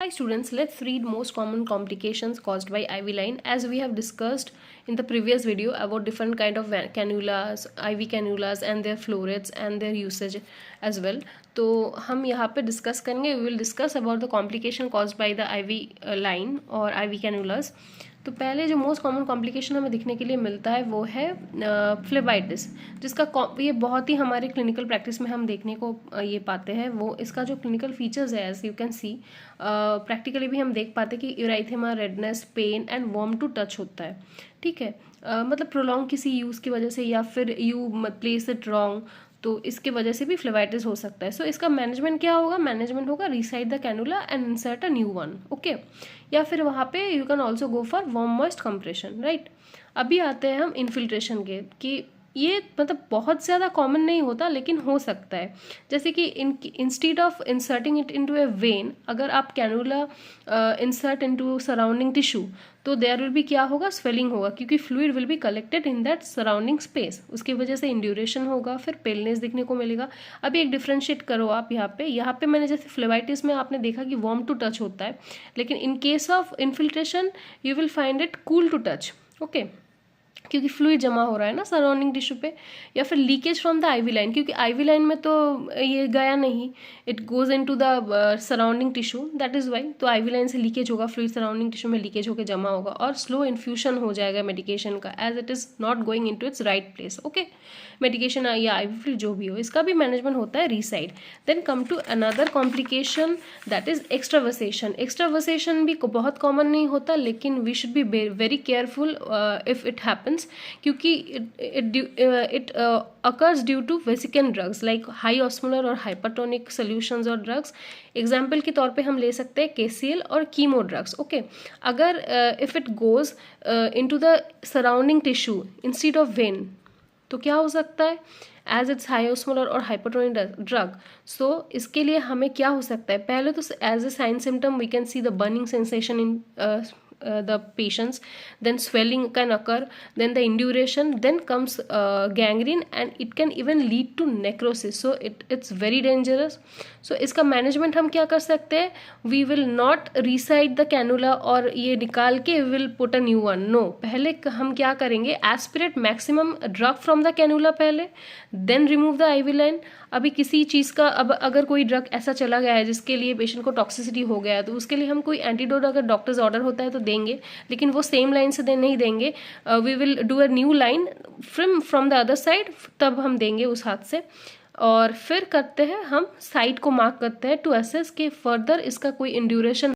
Hi students, let's read most common complications caused by IV line. As we have discussed in the previous video about different kind of cannulas, IV cannulas and their flow rates and their usage as well. तो हम यहाँ पे discuss करेंगे. We will discuss about the complication caused by the IV line और IV cannulas. तो पहले जो most common complication हमें दिखने के लिए मिलता है वो है फ्लेबाइटिस, जिसका ये बहुत ही हमारे क्लिनिकल प्रैक्टिस में हम देखने को ये पाते हैं. वो इसका जो क्लिनिकल फीचर्स है as you can see, practically भी हम देख पाते हैं कि erythema, redness, pain and warm to touch होता है. ठीक है, मतलब प्रोलॉन्ग किसी यूज़ की वजह से या फिर यू प्लेस इट रॉन्ग, तो इसके वजह से भी फ्लेबाइटिस हो सकता है. सो इसका मैनेजमेंट क्या होगा? मैनेजमेंट होगा resite the cannula and insert a new one. Okay, या फिर वहाँ पे you can also go for warm moist compression. Right, अभी आते हैं हम इन्फिल्ट्रेशन के, कि ये मतलब बहुत ज़्यादा कॉमन नहीं होता लेकिन हो सकता है. जैसे कि instead of inserting it into A when, अगर आप cannula insert into surrounding tissue, तो देयर विल बी क्या होगा? स्वेलिंग होगा, क्योंकि fluid will be collected in that surrounding space. उसकी वजह से इंड्यूरेशन होगा, फिर पेलनेस दिखने को मिलेगा. अभी एक डिफ्रेंशिएट करो आप यहाँ पे मैंने जैसे फ्लेबाइटिस में आपने देखा कि वार्म टू टच होता है, लेकिन in case of infiltration you will find it cool to touch. Okay, क्योंकि फ्लूइड जमा हो रहा है ना सराउंडिंग टिश्यू पे. या फिर leakage from the IV line, क्योंकि आईवी लाइन में तो ये गया नहीं, it goes into the surrounding tissue, that is why. तो आईवी लाइन से लीकेज होगा, फ्लूइड सराउंडिंग टिश्यू में लीकेज होकर जमा होगा और स्लो इन्फ्यूशन हो जाएगा मेडिकेशन का, as it is not going into its right place. Okay, medication या आईवी फ्लूइड जो भी हो, इसका भी मैनेजमेंट होता है resite. Then come to another complication, that is extravasation. Extravasation भी बहुत कॉमन नहीं होता, लेकिन we should be very careful if it happens, क्योंकि it occurs due to vesicant drugs like high osmolar और hypertonic solutions और drugs. एग्जाम्पल के तौर पे हम ले सकते हैं KCl और कीमो ड्रग्स. ओके, अगर if it goes into the surrounding tissue instead of vein, तो क्या हो सकता है? एज इट्स हाई ऑस्मोलर और हाइपरटोनिक ड्रग. सो इसके लिए हमें क्या हो सकता है? पहले तो as a sign symptom we can see the burning sensation in the patients, then swelling can occur, then the induration, then comes gangrene, and it can even lead to necrosis. So it's very dangerous. So इसका management हम क्या कर सकते हैं? We will not reside the cannula और ये निकाल के we will put a new one. No, पहले हम क्या करेंगे? Aspirate maximum drug from the cannula पहले, then remove the IV line. अभी किसी चीज़ का, अब अगर कोई ड्रग ऐसा चला गया है जिसके लिए पेशेंट को टॉक्सिसिटी हो गया है, तो उसके लिए हम कोई एंटीडोट अगर डॉक्टर्स ऑर्डर होता है तो देंगे, लेकिन वो सेम लाइन से नहीं देंगे. We will do a new line from the other side, तब हम देंगे उस हाथ से. और फिर करते हैं हम साइट को मार्क करते हैं टू असेस के फर्दर इसका कोई इंड्यूरेशन